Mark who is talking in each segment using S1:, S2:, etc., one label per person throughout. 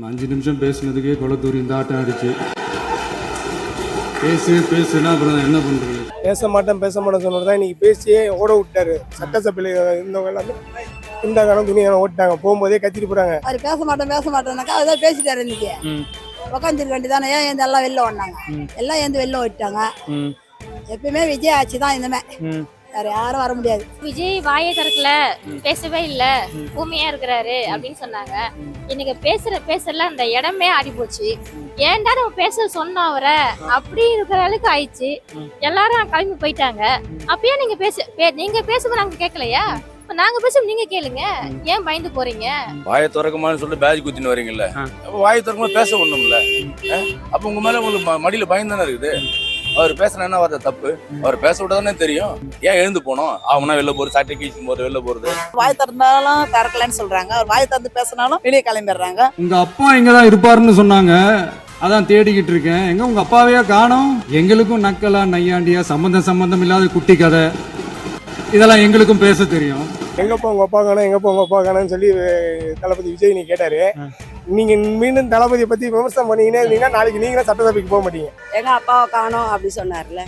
S1: 5 நிமிஷம் பேசுனதுக்கே கொளத்தூரி இந்த ஆட்டம் ஆடிச்சு. பேசுனா அப்புறம் என்ன பண்றது?
S2: பேச மாட்டேன் சொன்னது தான் இன்னைக்கு பேசியே ஓட விட்டாரு. சட்டசபையில் இருந்தவங்க எல்லாமே இந்த காலம் துணியான ஓட்டாங்க. போகும்போதே கத்திட்டு போறாங்க.
S3: அவர் பேச மாட்டேன்னாக்கா அதான் பேசிட்டாரு. இன்னைக்கு உட்காந்துருக்க வேண்டியதானே. ஏன் எல்லாம் வெளில ஓடினாங்க, எல்லாம் ஏந்து வெளில ஓடிட்டாங்க. எப்பயுமே விஜய் ஆட்சி தான் இனிமே, வேற யாரும் வர முடியாது.
S4: விஜய் வாயை திறக்கல, பேசவே இல்ல, ஊமையா இருக்கிறாரு அப்படின்னு சொன்னாங்க. இன்னைக்கு பேசல அந்த இடமே ஆடி போச்சு. ஏன்டா நம்ம பேச சொன்னோம் அவரை அப்படி இருக்கிற அளவுக்கு ஆயிடுச்சு. எல்லாரும் கிளம்பி போயிட்டாங்க. அப்பயே நீங்க பேசும்போது நாங்க கேட்கலையா? நாங்க பேசும் நீங்க கேளுங்க, ஏன் பயந்து போறீங்க?
S5: வாயை திறக்கமான்னு சொல்லிட்டு பேஜ் குத்தின்னு வரீங்கல்ல, வாயை திறக்கமா பேச ஒண்ணும்ல. அப்ப உங்க மேல உங்களுக்கு மடியில பயம் தானே இருக்குது. அவர் பேசுனா என்ன வார்த்தை தப்பு? அவர் பேச விட்டதானே தெரியும். ஏன் எழுந்து போனோம்? அவனா வெளில போறது, சாட்டை கீச்சும் போது வெளில போறது.
S6: வாய் திறந்தாலும் திறக்கலன்னு சொல்றாங்க, அவர் வாய் திறந்து பேசினாலும் வெளியே கிளம்பிடுறாங்க.
S1: உங்க அப்பா இங்கதான் இருப்பாருன்னு சொன்னாங்க, அதான் தேடிக்கிட்டு இருக்கேன். எங்க உங்க அப்பாவையா காணோம்? எங்களுக்கும் நக்கலா நையாண்டியா சம்பந்தம் இல்லாத குட்டி கதை இதெல்லாம் எங்களுக்கும் பேச தெரியும்.
S2: எங்கப்பா உங்க அப்பா காணும் சொல்லி தளபதி விஜய் நீ கேட்டாரு. நீங்க மீண்டும் தளபதியை பத்தி விமர்சனம் பண்ணீங்கன்னா இருந்தீங்கன்னா நாளைக்கு நீங்களும் சட்டசபைக்கு போக மாட்டீங்க.
S6: எங்க அப்பாவை காணோம் அப்படி சொன்னார்ல,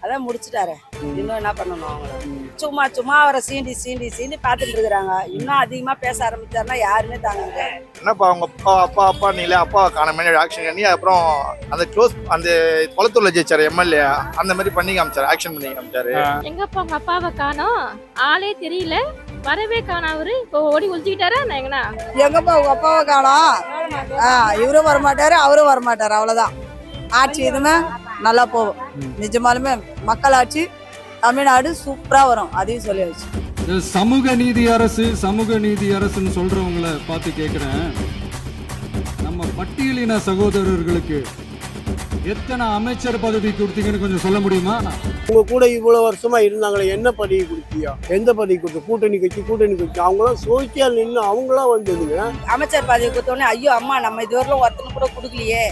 S6: அதான் முடிச்சுட்டாரு. இன்னும் என்ன பண்ணணும்? அவங்கள சும்மா அவரை சீண்டி பார்த்துட்டு இருக்கிறாங்க. இன்னும் அதிகமா பேச ஆரம்பிச்சாருன்னா யாருமே தாங்க.
S7: என்னப்பா அவங்க அப்பா நீல அப்பாவை காண ஆக்ஷன் பண்ணி அப்புறம் அந்த க்ளோஸ் அந்த குளத்தூர்ல ஜெயிச்சாரு எம்எல்ஏ அந்த மாதிரி பண்ணி காமிச்சாரு, ஆக்ஷன் பண்ணி காமிச்சாரு.
S4: எங்கப்பா உங்க அப்பாவை காணோம், ஆளே தெரியல, வரவே காணோம். அவரு இப்போ ஓடி ஒழிச்சுக்கிட்டாரா?
S3: எங்கப்பா உங்க அப்பாவை காணோம், இவரும் வரமாட்டாரு அவரும் வரமாட்டாரு. அவ்வளவுதான். ஆட்சி இதுமே நல்லா போகும். நிஜமாலுமே மக்கள் ஆட்சி தமிழ்நாடு சூப்பரா வரும். அதையும் சொல்லி வச்சு
S1: சமூக நீதி அரசுன்னு சொல்றவங்களை பார்த்து கேட்கிறேன். நம்ம பட்டியலின சகோதரர்களுக்கு எத்தனை அமைச்சர் பதவி கொடுத்தீங்கன்னு கொஞ்சம் சொல்ல முடியுமா?
S2: உங்க கூட இவ்வளவு வருஷமா இருந்தாங்களே, என்ன பதவி கொடுத்தியா? எந்த பதவி கொடுத்த? கூட்டணி கட்சி அவங்களாம் சோசியல் நின்று அவங்களாம் வந்ததுங்க.
S6: அமைச்சர் பதவி கொடுத்தோடனே ஐயோ அம்மா நம்ம இதுவரையிலும் ஒருத்தனை கூட கொடுக்கலையே,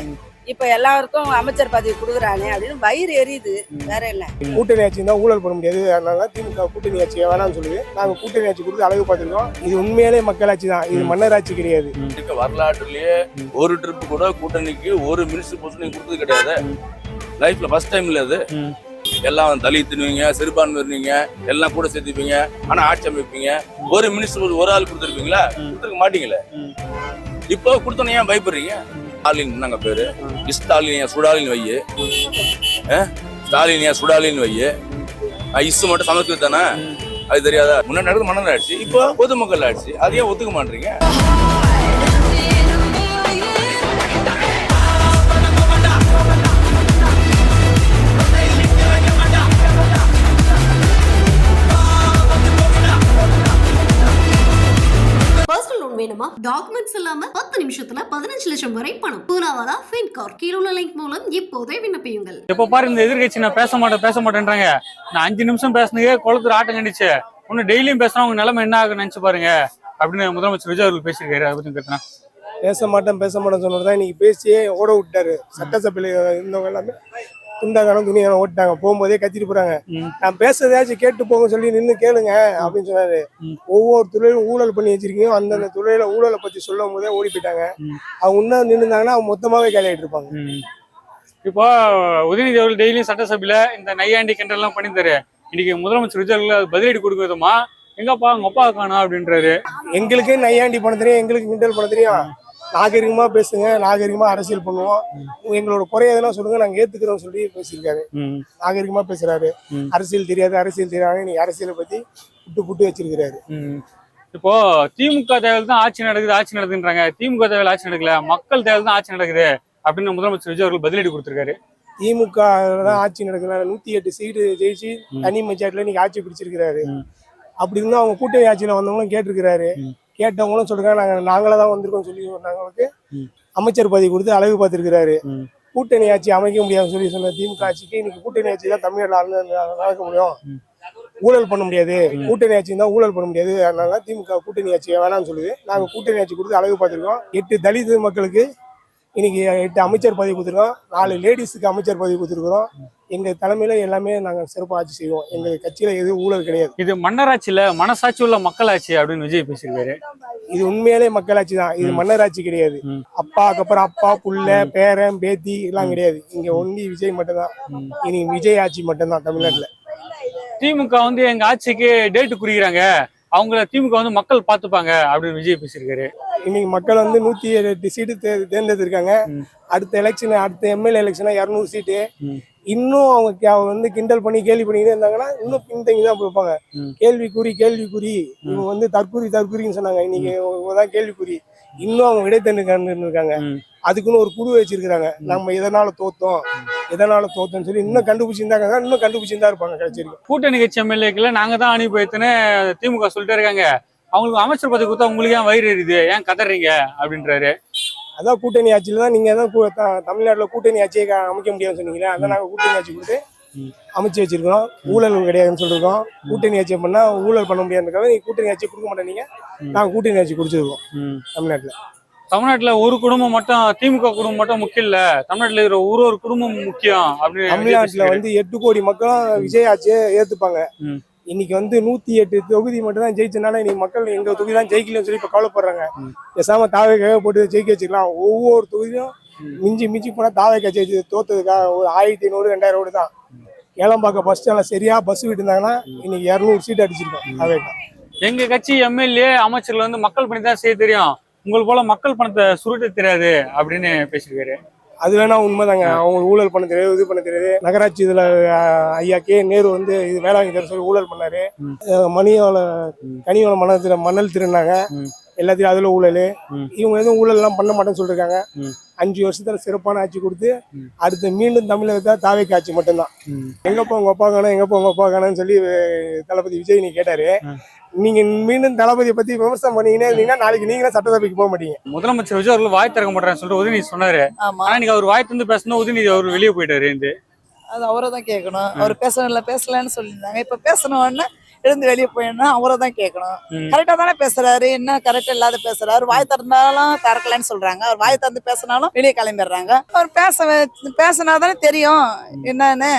S6: இப்ப எல்லாருக்கும் அமைச்சர் பதவி கொடுக்குறானே அப்படின்னு வயிறு எரியுது. வேற என்ன?
S2: கூட்டணி ஆட்சி தான் ஊழல் பண்ண முடியாது. அதனால திமுக கூட்டணி ஆட்சி வேணாம்னு சொல்லுது. நாங்க கூட்டணி ஆட்சி கொடுத்து அழகு பார்த்துருக்கோம். இது உண்மையிலே மக்கள் ஆட்சி தான், இது மன்னர் ஆட்சி கிடையாது.
S5: வரலாற்றுலயே ஒரு ட்ரிப் கூட கூட்டணிக்கு ஒரு மினிஸ்டர் போஸ்ட் நீங்க கொடுத்தது கிடையாது. லைஃப்ல ஃபர்ஸ்ட் டைம் இல்ல அது. எல்லாம் தலித்துனுவீங்க, சிறுபான்மையினீங்க, எல்லாம் கூட சேர்த்துப்பீங்க, ஆனா ஆட்சி அமைப்பீங்க. ஒரு மினிஸ்டர் ஒரு ஆள் கொடுத்துருப்பீங்களா? கொடுத்துருக்க மாட்டீங்களே. இப்போ கொடுத்தோன்னு ஏன் பயப்படுறீங்க? ஸ்டாலின் நாங்க பேரு, ஸ்டாலின் சுடாலின் வையே, ஸ்டாலின் சுடாலின் வையே. இசு மட்டும் சமஸ்கிருத் தானே, அது தெரியாதா? முன்னாடி நடக்குது மன்னர் ஆட்சி, இப்போ பொதுமக்கள் ஆட்சி. அதையே ஒத்துக்க மாட்டீங்க.
S8: வேணுமா? டாக்குமெண்ட்ஸ் இல்லாம 10 நிமிஷத்துல 15 லட்சம் வரை பணம். பூலாவாலா ஃபின்கார் கீழ உள்ள லிங்க் மூலம் இப்போதே விண்ணப்பியுங்கள்.
S9: எப்ப பாரு இந்த எதிர்கட்சி நான் பேச மாட்டேன்றாங்க. நான் 5 நிமிஷம் பேசுனதே குளத்துல ஆட்டம் கண்டிச்சு. ஒன்னு டெய்லியும் பேசுனா உங்க நிலைமை என்ன ஆகுன்னு நினைச்சு பாருங்க அப்படின்னு முதலமைச்சர் விஜய் அவர்கள் பேசியிருக்காரு. அதை பத்தி கேட்டேன்.
S2: பேச மாட்டேன் சொன்னதுதான் இன்னைக்கு பேசியே ஓட விட்டாரு. சட்டசபையில் இருந்தவங்க எல்லாமே துண்டாக்கான துணியான ஓட்டாங்க. போகும்போதே கத்திட்டு போறாங்க. நான் பேசுறதாச்சும் கேட்டு போங்க சொல்லி நின்று கேளுங்க அப்படின்னு சொன்னாரு. ஒவ்வொரு துறையிலும் ஊழல் பண்ணி வச்சிருக்கீங்க, அந்தந்த துறையில ஊழலை பத்தி சொல்லும் போதே ஓடி போயிட்டாங்க. அவங்க இன்னும் நின்றுந்தாங்கன்னா அவங்க மொத்தமாவே கேள்விட்டு இருப்பாங்க.
S9: இப்போ உதயநிதி அவர்கள் டெய்லியும் சட்டசபையில இந்த நையாண்டி கிண்டல்லாம் பண்ணித்தாரு. இன்னைக்கு முதலமைச்சர் விஜய் பதிலடி கொடுக்க விதமா எங்கப்பா உங்க அப்பா காணோம் அப்படின்றாரு.
S2: எங்களுக்கே நையாண்டி பண்ண தெரியும், எங்களுக்கு கிண்டல் பண்ண தெரியும். நாகரிகமா பேசுங்க, நாகரிகமா அரசியல் பண்ணுவோம், எங்களோட குறைய எதனா சொல்லுங்க, நாங்க ஏத்துக்கிறோம் சொல்லி பேசியிருக்காரு. நாகரிகமா பேசுறாரு. அரசியல் தெரியாது நீ அரசியலை பத்தி புட்டு வச்சிருக்கிறாரு.
S9: இப்போ திமுக தேவையில் தான் ஆட்சி நடக்குதுன்றாங்க. திமுக தேவையில் ஆட்சி நடக்கல, மக்கள் தேவையில் தான் ஆட்சி நடக்குது அப்படின்னு முதலமைச்சர் விஜய் அவர்கள் பதிலடி கொடுத்திருக்காரு.
S2: திமுக தான் ஆட்சி நடக்குது. 108 சீட்டு ஜெயிச்சு தனி மெஜாரிட்டில இன்னைக்கு ஆட்சி பிடிச்சிருக்கிறாரு. அப்படி இருந்தா அவங்க கூட்டணி ஆட்சியில வந்தவங்களும் கேட்டிருக்கிறாரு. கேட்டவங்களும் சொல்றாங்க நாங்களே தான் வந்திருக்கோம் சொல்லி நாங்களுக்கு அமைச்சர் பதவி கொடுத்து அழகு பார்த்திருக்கிறாரு. கூட்டணி ஆட்சி அமைக்க முடியாதுன்னு சொல்லி சொன்ன திமுக ஆட்சிக்கு இன்னைக்கு கூட்டணி ஆட்சி தான் தமிழ்நாடு நடக்க முடியும். ஊழல் பண்ண முடியாது, கூட்டணி ஆட்சி தான் ஊழல் பண்ண முடியாது. அதனால திமுக கூட்டணி ஆட்சி வேணாம்னு சொல்லுது. நாங்க கூட்டணி ஆட்சி கொடுத்து அழகு பார்த்திருக்கோம். 8 தலித் மக்களுக்கு இன்னைக்கு 8 அமைச்சர் பதவி கொடுத்துருக்கோம், 4 லேடிஸுக்கு அமைச்சர் பதவி கொடுத்துருக்குறோம். எங்க தலைமையில எல்லாமே நாங்க சிறப்பாக ஆட்சி செய்வோம். எங்க கட்சியில எதுவும் ஊழல் கிடையாது.
S9: இது மன்னராட்சியில மனசாட்சி உள்ள மக்களாட்சி அப்படின்னு விஜய் பேசியிருக்காரு.
S2: இது உண்மையிலே மக்களாட்சி தான், இது மன்னராட்சி கிடையாது. அப்பாவுக்கு அப்புறம் அப்பா, புள்ள, பேரன், பேத்தி எல்லாம் கிடையாது. இங்க ஒன்லி விஜய் மட்டும்தான். இனி விஜய் ஆட்சி மட்டும்தான் தமிழ்நாட்டுல.
S9: திமுக வந்து எங்க ஆட்சிக்கு டேட்டு குறிக்கிறாங்க, அவங்கள திமுக வந்து மக்கள் பார்த்துப்பாங்க அப்படின்னு விஜய் பேசியிருக்காரு.
S2: இன்னைக்கு மக்கள் வந்து 108 சீட்டு தேர்ந்தெடுத்திருக்காங்க. அடுத்த எலெக்ஷன், அடுத்த எம்எல்ஏ எலெக்ஷனா 200 சீட்டு. இன்னும் அவங்க வந்து கிண்டல் பண்ணி கேள்வி பண்ணிக்கிட்டே இருந்தாங்கன்னா இன்னும் பின்தங்கி தான் போய்ப்பாங்க. கேள்விக்குறி இவங்க வந்து தற்கூரின்னு சொன்னாங்க, இன்னைக்கு தான் கேள்விக்குறி. இன்னும் அவங்க விடைத்தண்டு இருக்காங்க. அதுக்குன்னு ஒரு குழு வச்சிருக்காங்க. நம்ம எதனால தோத்தோம்னு சொல்லி இன்னும் கண்டுபிடிச்சிருந்தாங்க, இன்னும் கண்டுபிடிச்சிருந்தா இருப்பாங்க கட்சிக்கு.
S9: கூட்டணி கட்சி எம்எல்ஏக்களை நாங்க தான் அனுப்பி வைத்துன்னு திமுக சொல்லிட்டே இருக்காங்க. அவங்களுக்கு அமைச்சர் பதவி கொடுத்தா உங்களுக்கு ஏன் வயிறு எரியுது, ஏன் கதறீங்க அப்படின்றாரு.
S2: அதான் கூட்டணி ஆட்சியில தான் நீங்க தான் தமிழ்நாட்டுல கூட்டணி ஆட்சியை அமைக்க முடியாதுன்னு சொன்னீங்களே, அதான் நாங்க கூட்டணி ஆட்சி கொடுத்து அமைச்சு வச்சிருக்கோம். ஊழல் கிடையாதுன்னு சொல்லிருக்கோம். கூட்டணி ஆட்சியை பண்ணா ஊழல் பண்ண முடியாதுக்காக நீங்க கூட்டணி ஆட்சியை கொடுக்க மாட்டேங்க. நாங்க கூட்டணி ஆட்சி குடிச்சிருக்கோம்
S9: தமிழ்நாட்டுல ஒரு குடும்பம் மட்டும், திமுக குடும்பம் மட்டும் முக்கியம் இல்ல, தமிழ்நாட்டுல இருக்கிற ஒரு குடும்பம் முக்கியம் அப்படின்னு.
S2: தமிழ்நாட்டுல வந்து 8 கோடி மக்களும் விஜய் ஆட்சியை ஏத்துப்பாங்க. இன்னைக்கு வந்து 108 தொகுதி மட்டும் தான் ஜெயிச்சனால இன்னைக்கு மக்கள் எங்க தொகுதி தான் ஜெயிக்கலன்னு சொல்லி இப்ப கவலைப்படுறாங்க. பேசாம தாவேக்காக போட்டு ஜெயிக்க வச்சுக்கலாம். ஒவ்வொரு தொகுதியும் மிஞ்சி போனா தாவேக்கா ஜெயிச்சு தோத்ததுக்காக ஒரு 1500 2000 ஓடு தான். ஏலம்பாக்கம் பஸ் ஸ்டாண்ட்ல சரியா பஸ் விட்டு இருந்தாங்கன்னா இன்னைக்கு 200 சீட் அடிச்சிருக்கோம் தாவேக்கா.
S9: எங்க கட்சி எம்எல்ஏ அமைச்சர்கள் வந்து மக்கள் பணி தான் செய்ய தெரியும், உங்களுக்கு போல மக்கள் பணத்தை சுருட்ட தெரியாது அப்படின்னு பேசியிருக்காரு.
S2: அது வேணா உண்மைதாங்க. அவங்க ஊழல் பண்ண தெரியாது, இது பண்ண தெரியாது. நகராட்சி இதுல ஐயா கே நேரு வந்து இது வேளாண் சொல்லி ஊழல் பண்ணாரு. கனிவள மணல் திருநாங்க, எல்லாத்தையும் அதுல ஊழல். இவங்க எதுவும் ஊழல் எல்லாம் பண்ண மாட்டேன்னு சொல்லிருக்காங்க. 5 வருஷத்துல சிறப்பான ஆட்சி கொடுத்து அடுத்து மீண்டும் தமிழகத்தை தாவேக்கா ஆட்சி மட்டும்தான். எங்கப்பா உங்க அப்பா காணும் சொல்லி தளபதி விஜய் நீ கேட்டாரு. நீங்க மீண்டும் தளபதியை பத்தி விமர்சனம் பண்ணீங்கன்னா இருந்தீங்கன்னா நாளைக்கு நீங்களும் சட்டசபைக்கு போக மாட்டீங்க.
S9: முதலமைச்சர் விஜய் அவர்கள் வாய் திறக்க மாட்டாருன்னு சொல்லிட்டு உதயநிதி சொன்னாரு. ஆனா நீங்க அவர் வாய் திறந்து பேசணும், உதயநிதி அவர் வெளியே போயிட்டாரு.
S3: அது அவரை தான் கேட்கணும். அவர் பேசலன்னு சொல்லியிருந்தாங்க. இப்ப பேசணும்னா எழுந்து வெளியே போயிடணும், அவரை தான் கேட்கணும். கரெக்டா தானே பேசுறாரு, என்ன கரெக்டா இல்லாத பேசுறாரு. வாய் திறந்தாலும் திறக்கலன்னு சொல்றாங்க, அவர் வாய் திறந்து பேசினாலும் வெளியே கிளம்பிடுறாங்க. அவர் பேசினாதானே தெரியும் என்னன்னு.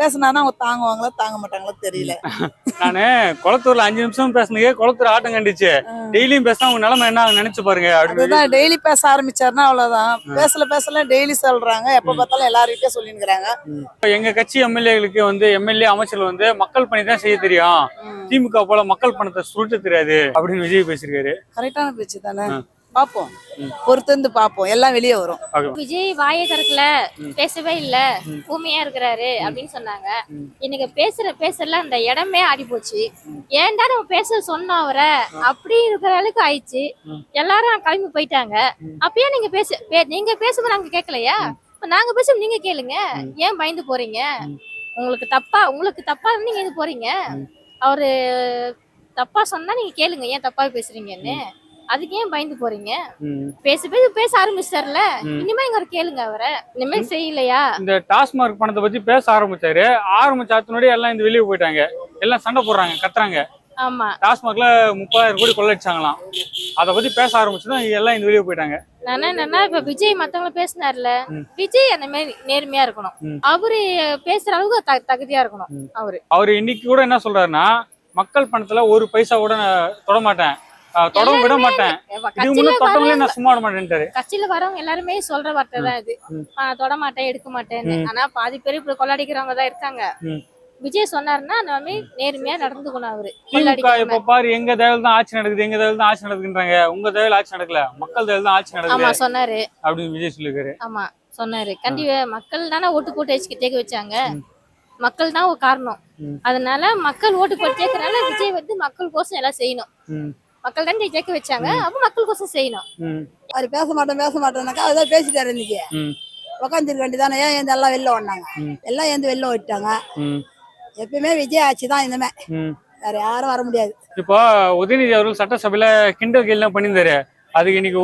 S3: பேசினாதான் அவங்க தாங்குவாங்களா தாங்க மாட்டாங்களோ தெரியல.
S9: நானு குளத்தூர்ல 5 நிமிஷம் பேசுனீங்க, குளத்தூர் ஆட்டம் கண்டிச்சு. டெய்லியும் பேசினா உங்க நிலைமை என்ன நினைச்சு பாருங்க.
S3: அதுதான் டெய்லி பேச ஆரம்பிச்சாருன்னா அவ்வளவுதான். பேசல டெய்லி சொல்றாங்க, எப்ப பார்த்தாலும் எல்லாருக்கிட்டே சொல்லிருக்காங்க.
S9: எங்க கட்சி எம்எல்ஏகளுக்கு வந்து எம்எல்ஏ அமைச்சர்கள் வந்து மக்கள் பணி தான் செய்ய தெரியும், திமுக போல மக்கள் பணத்தை சுருட்ட தெரியாது அப்படின்னு விஜய் பேசியிருக்காரு.
S3: கரெக்டான பேச்சு தானே. பாப்போம், பொறுத்திருந்து பாப்போம், எல்லாம் வெளியே வரும்.
S4: விஜய் வாயை திறக்கல, பேசவே இல்ல, ஊமையா இருக்கிறாரு அப்படின்னு சொன்னாங்க. இன்னைக்கு பேசலாம் அந்த இடமே ஆடி போச்சு. ஏன்டா நம்ம பேச சொன்னோம் அவரை அப்படி இருக்கிற அளவுக்கு ஆயிடுச்சு. எல்லாரும் கிளம்பி போயிட்டாங்க. அப்பயே நீங்க பேசும்போது நாங்க கேட்கலையா? நாங்க பேச நீங்க கேளுங்க. ஏன் பயந்து போறீங்க? உங்களுக்கு தப்பா நீங்க எது போறீங்க? அவரு தப்பா சொன்னா நீங்க கேளுங்க, ஏன் தப்பா பேசுறீங்கன்னு. அதுக்கு ஏன் பயந்து போறீங்க? பேச ஆரம்பிச்சாருல, இனிமே இங்க கேளுங்க அவரை. இனிமே செய்யலையா?
S9: இந்த டாஸ்மார்க் பணத்தை பத்தி பேச ஆரம்பிச்சாரு. ஆரம்பிச்சாத்தினோட எல்லாம் இந்த வெளியே போயிட்டாங்க, எல்லாம் சண்டை போடுறாங்க, கத்துறாங்க.
S4: ஆமா,
S9: டாஸ்மார்க்ல 30,000 கோடி கொள்ளடிச்சாங்களாம். அத பத்தி பேச ஆரம்பிச்சுதான் எல்லாம் இந்த வெளியே போயிட்டாங்க.
S4: இப்ப விஜய் மத்தவங்க பேசினார்ல, விஜய் அந்த மாதிரி நேர்மையா இருக்கணும். அவரு பேசுற அளவுக்கு தகுதியா இருக்கணும்.
S9: அவரு இன்னைக்கு கூட என்ன சொல்றாருன்னா, மக்கள் பணத்துல ஒரு பைசா கூட தொட மாட்டேன், தொட விட மாட்டேன், நான் சும்மா விட மாட்டேன்ட்டாரு.
S4: கட்சியில வரவங்க எல்லாருமே சொல்ற வார்த்தை தான் இது. தொட மாட்டேன், எடுக்க மாட்டேன்னு. ஆனா பாதி பேர் இப்படி கொள்ளடிக்கிறவங்க தான் இருக்காங்க. விஜய் சொன்னாருன்னா அந்த மாதிரி நேர்மையா நடந்துக்கணும் அவரு.
S9: இப்ப பாரு, எங்க தேவையில தான் ஆட்சி நடக்குதுன்றாங்க. உங்க தேவையில ஆட்சி நடக்கல, மக்கள் தேவையில தான் ஆட்சி நடக்குது.
S4: ஆமா சொன்னாரு
S9: அப்படின்னு விஜய் சொல்லிருக்காரு.
S4: ஆமா சொன்னாரு. கண்டிப்பா மக்கள் தானே ஓட்டு போட்டு தேக்க வச்சாங்க. மக்கள் தான் ஒரு காரணம். அதனால மக்கள் ஓட்டு போட்டு தேக்கிறனால விஜய் வந்து மக்கள் கோசம் எல்லாம் செய்யணும். மக்கள் தான் ஜெயிக்க வச்சாங்க, அப்ப மக்கள் கோசம் செய்யணும்.
S3: அவர் பேச மாட்டேன்னாக்கா அதான் பேசிட்டாரு. இன்னைக்கு உக்காந்துருக்க வேண்டியதானே. ஏன் எல்லாம் வெளில வந்தாங்க, எல்லாம் ஏந்து வெளில விட்டாங்க. எப்பயுமே விஜய் ஆட்சி தான், இனிமே வேற யாரும் வர முடியாது.
S9: இப்போ உதயநிதி அவர்கள் சட்டசபையில கிண்டல் கேள்வி பண்ணியிருந்தாரு. அதுக்கு இன்னைக்கு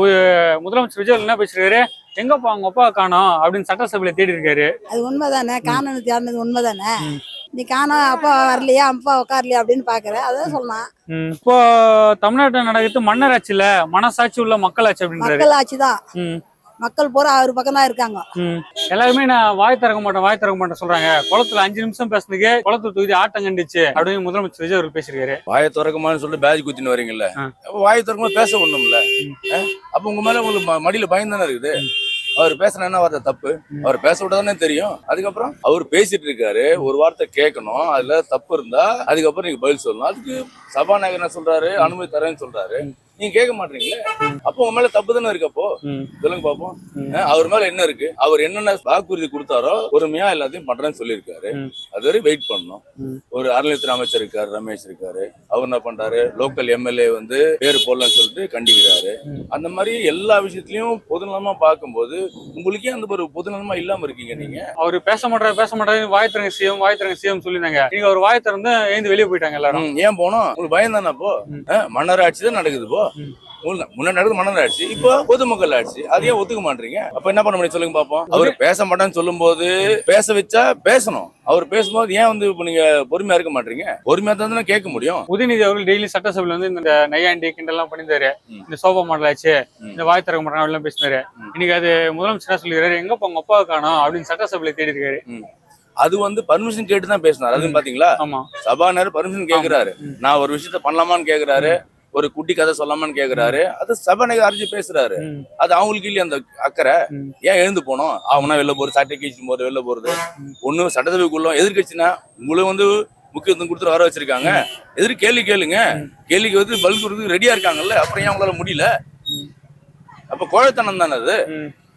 S9: முதலமைச்சர் விஜய் என்ன பேசுறாரு, எங்கப்பா அவங்க அப்பா காணோம் அப்படின்னு சட்டசபையில தேடி இருக்காரு.
S3: அது உண்மைதானே, காணொன்னு தேடினது உண்மைதானே. நீ காணோம், அப்பா வரலையா, அப்பா உட்காரலையா அப்படின்னு பாக்குற, அதான் சொல்லலாம்.
S9: இப்போ தமிழ்நாட்டில் நடக்கிறது மன்னராட்சியில மனசாட்சி உள்ள மக்களாட்சி அப்படின்றாரு.
S3: மக்களாட்சி தான். மக்கள் பூரா அவர் பக்கம் தான் இருக்காங்க.
S9: எல்லாருமே நான் வாய் திறக்க மாட்டேன் சொல்றாங்க. குளத்துல 5 நிமிஷம் பேசுனதுக்கு குளத்து தொகுதி ஆட்டம் கண்டுச்சு அப்படின்னு முதலமைச்சர் விஜய் அவர்கள் பேசியிருக்காரு.
S5: வாயை திறக்கமான்னு சொல்லிட்டு பேஜ் குத்தின்னு வரீங்கல்ல, வாயை திறக்கமா பேச ஒண்ணும்ல. அப்ப உங்க மேல உங்களுக்கு மடியில பயம் தானே இருக்குது. அவர் பேசினா என்ன வார்த்தை தப்பு, அவர் பேச விட்டதானே தெரியும். அதுக்கப்புறம் அவர் பேசிட்டு இருக்காரு, ஒரு வார்த்தை கேட்கணும், அதுல தப்பு இருந்தா அதுக்கப்புறம் நீங்க பதில் சொல்லணும். அதுக்கு சபாநாயகர் என்ன சொல்றாரு, அனுமதி தரேன்னு சொல்றாரு, நீங்க கேட்க மாட்டீங்களே. அப்போ உங்க மேல தப்பு தானே இருக்கு. அப்போ சொல்லுங்க பாப்போம், அவர் மேல என்ன இருக்கு? அவர் என்னென்ன வாக்குறுதி கொடுத்தாரோ பொறுமையா எல்லாத்தையும் பண்றேன்னு சொல்லியிருக்காரு. அது வரை வெயிட் பண்ணணும். ஒரு அறநிலையத்துறை அமைச்சர் இருக்காரு, ரமேஷ் இருக்காரு, அவர் என்ன பண்றாரு, லோக்கல் எம்எல்ஏ வந்து பேரு போடலன்னு சொல்லிட்டு கண்டிக்கிறாரு. அந்த மாதிரி எல்லா விஷயத்திலயும் பொதுநலமா பார்க்கும்போது உங்களுக்கே அந்த ஒரு பொதுநலமா இல்லாம இருக்கீங்க நீங்க.
S9: அவரு பேச மாட்டாரு வாய் திறங்க சிஎம் சொல்லிருந்தாங்க. நீங்க ஒரு வாய் திறந்து எழுந்து வெளியே போயிட்டாங்க எல்லாரும்.
S5: ஏன் போனோம்? உங்களுக்கு பயம் தானே? அப்போ மன்னராட்சி தான் நடக்குது. இப்போ முன்னாடி நடக்குது மன்னர் ஆட்சி, இப்போ பொதுமக்கள் ஆட்சி. அதையே ஒத்துக்க மாட்டீங்க. அப்ப என்ன பண்ண முடியும் சொல்லுங்க பாப்போம். அவர் பேச மாட்டான்னு சொல்லும் போது பேச வச்சா பேசணும். அவர் பேசும்போது ஏன் வந்து இப்ப நீங்க பொறுமையா இருக்க மாட்டீங்க? பொறுமையா தான் கேட்க முடியும்.
S9: உதயநிதி அவர்கள் டெய்லி சட்டசபையில வந்து இந்த நையாண்டி கிண்டெல்லாம் பண்ணிருந்தாரு. இந்த சோபா மாடல் ஆச்சு, இந்த வாய் திறக்க மாட்டாங்க எல்லாம் பேசினாரு. இன்னைக்கு அது முதலமைச்சர் சொல்லிடுறாரு, எங்க உங்க அப்பா காணோம் அப்படின்னு சட்டசபையில தேடி இருக்காரு.
S5: அது வந்து பர்மிஷன் கேட்டு தான் பேசினாரு. அதுவும் பாத்தீங்களா, சபாநாயகர் பர்மிஷன் கேக்குறாரு, நான் ஒரு விஷயத்த பண்ணலாமான்னு கேக்குறாரு, ஒரு குட்டி கதை சொல்லாமான்னு கேக்குறாரு. அது சபாநாயகர் அறிஞ்சு பேசுறாரு. அது அவங்களுக்கு இல்லையா அந்த அக்கறை? ஏன் எழுந்து போனோம்? அவனா வெளில போறது, சட்டை கட்சி போறது, வெளில போறது. ஒண்ணு சட்டசபைக்குள்ள எதிர்கட்சினா உங்களை வந்து முக்கியத்துவம் கொடுத்துட்டு வர வச்சிருக்காங்க. எதிர்க்கு கேள்வி கேளுங்க, கேள்விக்கு வந்து பதில் கொடுத்து ரெடியா இருக்காங்கல்ல. அப்புறம் ஏன் உங்களால முடியல? அப்ப கோழைத்தனம் தானே அது.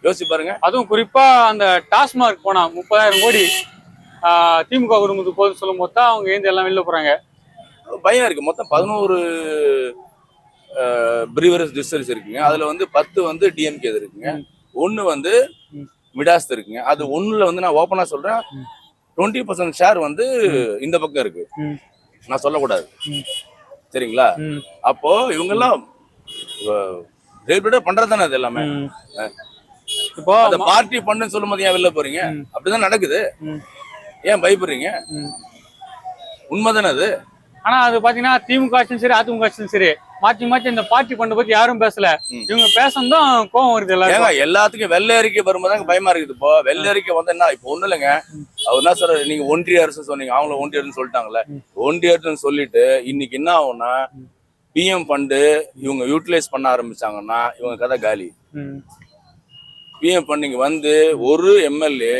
S5: யோசிச்சு பாருங்க.
S9: அதுவும் குறிப்பா அந்த டாஸ்மார்க் போனா 30,000 கோடி திமுக குடும்பத்துக்கு போது சொல்லும் போது தான் அவங்க ஏந்து எல்லாம் வெளில போறாங்க.
S5: பயம் இருக்கு. மொத்தம் 11 பிரிவரஸ் டிஸ்டரிஸ் இருக்குங்க. அதுல வந்து 10 வந்து டிஎம்கே இருக்குங்க, 1 வந்து மிடாஸ் இருக்குங்க. அது 1ல வந்து நான் ஓப்பனா சொல்றேன், 20% ஷேர் வந்து இந்த பக்கம் இருக்கு. நான் சொல்லக்கூடாது, சரிங்களா? அப்போ இவங்க எல்லாம் பண்றதுதானே அது எல்லாமே. இப்போ அந்த பார்ட்டி பண்ணுன்னு சொல்லும் போது ஏன் வெளில போறீங்க? அப்படிதான் நடக்குது. ஏன் பயப்படுறீங்க? உண்மைதானே அது.
S9: ஆனா அது பாத்தீங்கன்னா திமுக ஆட்சியும் சரி அதிமுக ஆட்சியும் சரி மாற்றி இந்த பார்ட்டி பண்ண பத்தி யாரும் பேசல. இவங்க பேசணும் கோவம் வருது எல்லாரும்.
S5: எல்லாத்துக்கும் வெள்ளை அறிக்கை வரும்போது பயமா இருக்குது. இப்போ வெள்ளை அறிக்கை வந்து என்ன, இப்போ ஒண்ணு இல்லைங்க, அவர் என்ன சொல்றாரு, நீங்க ஒன்றிய அரசு சொன்னீங்க, அவங்கள ஒன்றிய அரசு சொல்லிட்டாங்கல்ல. ஒன்றிய அரசுன்னு சொல்லிட்டு இன்னைக்கு என்ன ஆகும்னா, பிஎம் ஃபண்டு இவங்க யூட்டிலைஸ் பண்ண ஆரம்பிச்சாங்கன்னா இவங்க கதை காலி. பிஎம் ஃபண்டிங் வந்து ஒரு எம்எல்ஏ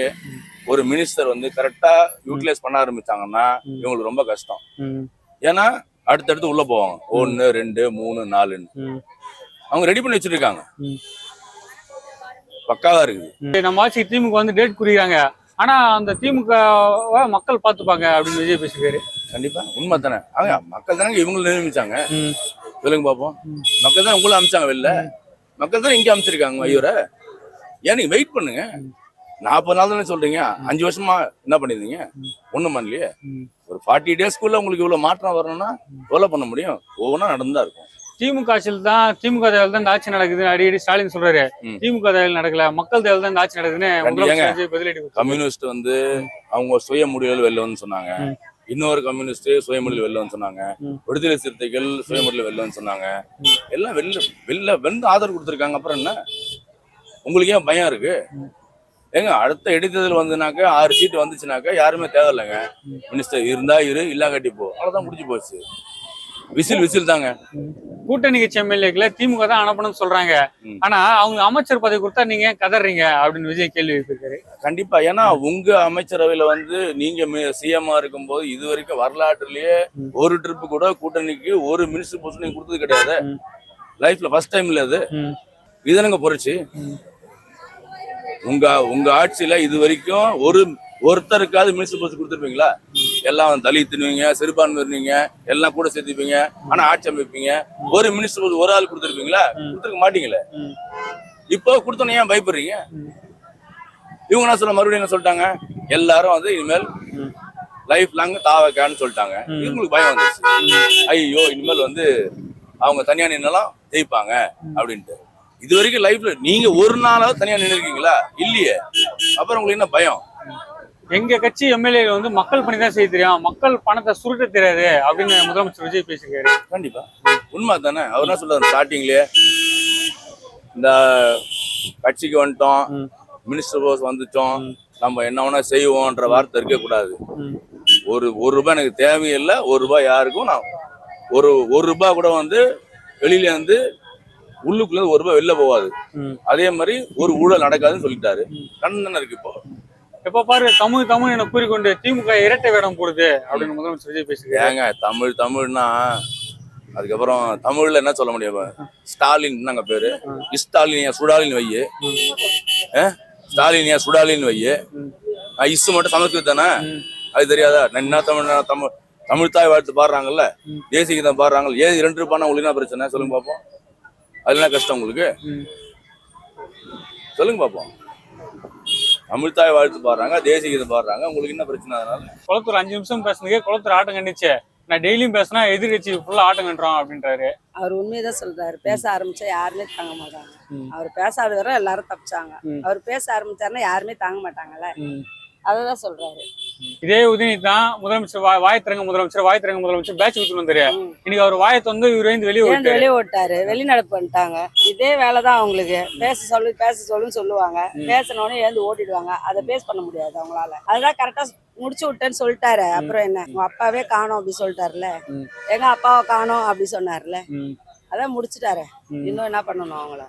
S5: ஒரு மினிஸ்டர் வந்து கரெக்டா யூட்டிலைஸ் பண்ண ஆரம்பிச்சாங்கன்னா இவங்களுக்கு ரொம்ப கஷ்டம். ஏன்னா அடுத்தடுத்து உள்ள போவாங்க, 1 2 3 4ன்னு அவங்க ரெடி பண்ணி வச்சிருக்காங்க. பக்காவா இருக்குது.
S9: நம்ம ஆட்சி திமுக வந்து டேட் குறிக்கிறாங்க, ஆனா அந்த திமுக மக்கள் பாத்துப்பாங்க அப்படின்னு விஜய் பேசுறாரு.
S5: கண்டிப்பா உண்மை தானே. மக்கள் தானே இவங்களை நியமிச்சாங்க. சொல்லுங்க பாப்போம். மக்கள் தான் உங்களை அமிச்சாங்க வெளில, மக்கள் தான் இங்க அமைச்சிருக்காங்க ஐயோரை. ஏன் நீங்க வெயிட் பண்ணுங்க. 40 நாள் தானே சொல்றீங்க, 5 வருஷமா என்ன பண்ணிருந்தீங்க? ஒண்ணும் பண்ணலையே. ஒரு 40 டேஸ்க்குள்ள உங்களுக்கு இவ்வளவு மாற்றம் வரணும்னா எவ்வளவு பண்ண முடியும்? ஒவ்வொன்றா நடந்துதான் இருக்கும்.
S9: திமுக ஆட்சியில் தான் திமுக தேவையில் தான் இந்த ஆட்சி நடக்குது அடிக்கடி ஸ்டாலின் சொல்றாரு. திமுக தேவையில் நடக்கல, மக்கள் தேவையில் தான் இந்த ஆட்சி நடக்குதுன்னு பதிலடி.
S5: கம்யூனிஸ்ட் வந்து அவங்க சுய முடிவுகள் வெளில வந்து சொன்னாங்க, இன்னொரு கம்யூனிஸ்ட் சுய முடிவு வெளில வந்து சொன்னாங்க, விடுதலை சிறுத்தைகள் சுய முடிவு வெளில வந்து சொன்னாங்க. எல்லாம் வெளில வந்து ஆதரவு கொடுத்துருக்காங்க. அப்புறம் என்ன உங்களுக்கு ஏன் பயம் இருக்கு? ஏங்க அடுத்த இடைத்தேர்தல் வந்துனாக்கா 6 சீட்டு வந்துச்சுனாக்கா யாருமே தேவையில்லைங்க. மினிஸ்டர் இருந்தா இரு, இல்லா கட்டி போ, அவ்வளவுதான் முடிஞ்சு போச்சு. விசில் தாங்க.
S9: கூட்டணி கட்சி எம்எல்ஏக்களை திமுக தான் அனுப்பணும்னு சொல்றாங்க, ஆனா அவங்க அமைச்சர் பதவி கொடுத்தா நீங்க கதறீங்க அப்படின்னு விஜய் கேள்வி எழுப்பியிருக்காரு.
S5: கண்டிப்பா. ஏன்னா உங்க அமைச்சரவையில வந்து நீங்க சிஎம்ஆ இருக்கும் போது இது வரைக்கும் வரலாற்றுலயே ஒரு ட்ரிப்பு கூட கூட்டணிக்கு ஒரு மினிஸ்டர் போஸ்ட் நீங்க கொடுத்தது கிடையாது. லைஃப்ல ஃபர்ஸ்ட் டைம் இல்ல அது. இதுதானங்க பொறிச்சு. உங்க ஆட்சியில இது வரைக்கும் ஒருத்தருக்காவது மினிஸ்டர் போஸ்ட் கொடுத்துருப்பீங்களா? எல்லாம் தலித்துவீங்க, சிறுபான்மையினீங்க, எல்லாம் கூட சேர்த்துப்பீங்க, ஆனா ஆட்சி அமைப்பீங்க. ஒரு மினிஸ்டர் போஸ்ட் ஒரு ஆள் கொடுத்துருப்பீங்களா? கொடுத்துருக்க மாட்டீங்களே. இப்போ கொடுத்தோன்னு ஏன் பயப்படுறீங்க? இவங்க என்ன சொல்ல, மறுபடியும் என்ன சொல்லிட்டாங்க, எல்லாரும் வந்து இனிமேல் லைஃப் லாங் தாவக்கான்னு சொல்லிட்டாங்க. இவங்களுக்கு பயம் வந்துருச்சு, ஐயோ இனிமேல் வந்து அவங்க தனியா நின்னாலும் ஜெயிப்பாங்க அப்படின்ட்டு. இது வரைக்கும் லைஃப்ல நீங்க ஒரு நாளாவது தனியா நின்று இருக்கீங்களா? இல்லையே. அப்புறம் உங்களுக்கு என்ன பயம்?
S9: எங்க கட்சி எம்எல்ஏ வந்து மக்கள் பணி தான் செய்ய தெரியும், மக்கள் பணத்தை சுருட்ட தெரியாது அப்படின்னு முதலமைச்சர் விஜய் பேசியிருக்காரு.
S5: கண்டிப்பா உண்மை தானே. அவர் என்ன சொல்றாரு ஸ்டார்டிங்லயே, இந்த கட்சிக்கு வந்துட்டோம், மினிஸ்டர் போஸ்ட் வந்துட்டோம், நம்ம என்ன வேணா செய்வோன்ற வார்த்தை இருக்கக்கூடாது. ஒரு ரூபாய் எனக்கு தேவையில்லை, ஒரு ரூபாய் யாருக்கும் நான் ஒரு ரூபாய் கூட வந்து வெளியில இருந்து உள்ளுக்குள்ள ஒரு ரூபாய் வெளில போகாது. அதே மாதிரி ஒரு ஊழல் நடக்காதுன்னு சொல்லிட்டாரு. கண்ணன் இருக்கு இப்போ.
S9: எப்ப பாரு தமிழ் என கூறிக்கொண்டு திமுக இரட்டை வேடம் போடுது அப்படின்னு முதலமைச்சர் விஜய் பேசுகிறாங்க.
S5: ஏங்க தமிழ்னா அதுக்கப்புறம் தமிழ்ல என்ன சொல்ல முடியும்? ஸ்டாலின் நாங்க பேரு ஸ்டாலின் சுடாலின் வையே, ஸ்டாலின் சுடாலின் வையே. இஸ் மட்டும் சமஸ்கிருத் தானே, அது தெரியாதா? என்ன தமிழ் தாய் வாழ்த்து பாடுறாங்கல்ல, தேசிய கீதம் பாடுறாங்கல்ல, ஏது 2 ரூபாய் உங்களுக்கு என்ன பிரச்சனை சொல்லுங்க பாப்போம். அது என்ன கஷ்டம் உங்களுக்கு சொல்லுங்க பாப்போம். தமிழ் தாய் வாழ்த்து பாடுறாங்க, தேசிய கீதம் பாடுறாங்க, உங்களுக்கு என்ன பிரச்சனை? அதனால
S9: குளத்தூர் 5 நிமிஷம் பேசுனதுக்கே குளத்தூர் ஆட்டம் கண்டிச்சு. நான் டெய்லியும் பேசினா எதிர்கட்சி ஃபுல்லா ஆட்டம் கண்டுறோம் அப்படின்றாரு.
S6: அவர் உண்மையதான் சொல்றாரு. பேச ஆரம்பிச்சா யாருமே தாங்க மாட்டாங்க. அவர் பேசாத வரை எல்லாரும் தப்பிச்சாங்க. அவர் பேச ஆரம்பிச்சாருன்னா யாருமே தாங்க மாட்டாங்கல்ல, அததான் சொல்றாரு.
S9: இதே உதயநிதி தான் முதலமைச்சர் வாயத்திறங்க முதலமைச்சர் பேட்ச் ஊத்துன்னு வந்தாரு. இன்னைக்கு அவர் வாயத்தை வந்து இவர் வெளியே
S6: ஓட்டாரு, வெளிநடப்பு பண்ணிட்டாங்க. இதே வேலைதான் அவங்களுக்கு. பேச சொல்லுன்னு சொல்லுவாங்க, பேசினோடனே எழுந்து ஓட்டிடுவாங்க. அதை பேஸ் பண்ண முடியாது அவங்களால. அதுதான் கரெக்டா முடிச்சு விட்டேன்னு சொல்லிட்டாரு. அப்புறம் என்ன, உங்க அப்பாவே காணோம் அப்படி சொல்லிட்டாருல, எங்க அப்பாவை காணோம் அப்படி சொன்னார்ல, அதான் முடிச்சுட்டாரு. இன்னும் என்ன பண்ணணும் அவங்கள?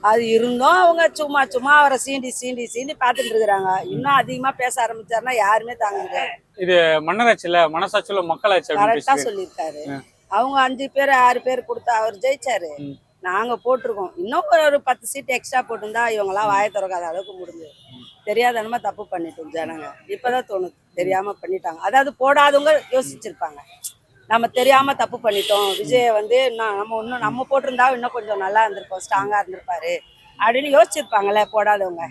S6: அது இருந்தும் அவங்க சும்மா அவரை சீண்டி பாத்துட்டு இருக்கிறாங்க. இன்னும் அதிகமா பேச ஆரம்பிச்சாருன்னா யாருமே தாங்க முடியாது.
S9: இது மன்னராட்சியில மனசாட்சியில மக்களாட்சி
S6: கரெக்டா சொல்லியிருக்காரு. அவங்க 5 பேர் 6 பேர் கொடுத்தா அவர் ஜெயிச்சாரு. நாங்க போட்டிருக்கோம். இன்னும் ஒரு 10 சீட் எக்ஸ்ட்ரா போட்டிருந்தா இவங்கெல்லாம் வாய திறக்காத அளவுக்கு முடிஞ்சது. தெரியாதனமா தப்பு பண்ணிட்டோம் ஜனங்க. இப்பதான் தோணுது தெரியாம பண்ணிட்டாங்க. அதாவது போடாதவங்க யோசிச்சிருப்பாங்க, நம்ம தெரியாம தப்பு பண்ணிட்டோம், விஜய வந்து நம்ம போட்டிருந்தா இன்னும் கொஞ்சம் நல்லா இருந்திருப்போம், ஸ்ட்ராங்கா இருந்திருப்பாரு அப்படின்னு யோசிச்சிருப்பாங்கல்ல போடாதவங்க.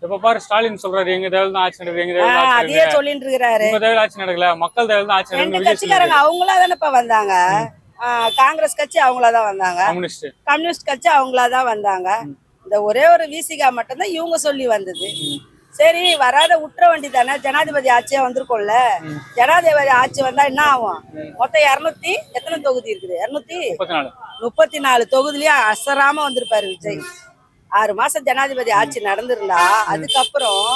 S9: இப்ப பாரு ஸ்டாலின் சொல்றாரு எங்க தேவையில தான் ஆட்சி நடக்குது,
S6: அதையே சொல்லிட்டு இருக்கிறாரு.
S9: ஆட்சி நடக்கல, மக்கள் தேவையில தான் ஆட்சி நடக்குது.
S6: கட்சிக்காரங்க அவங்களா தானேப்பா வந்தாங்க. காங்கிரஸ் கட்சி அவங்களாதான் வந்தாங்க, கம்யூனிஸ்ட் கட்சி அவங்களாதான் வந்தாங்க. இந்த ஒரே ஒரு விசிகா மட்டும்தான் இவங்க சொல்லி வந்தது. சரி வராத உற்ற வண்டி தானே, ஜனாதிபதி ஆட்சியா வந்திருக்கோம்ல. ஜனாதிபதி ஆட்சி வந்தா என்ன ஆகும்? மொத்தம் 200 எத்தனை தொகுதி இருக்குது? 234 தொகுதிலயே அசராம வந்திருப்பாரு விஜய். 6 மாசம் ஜனாதிபதி ஆட்சி நடந்திருந்தா, அதுக்கப்புறம்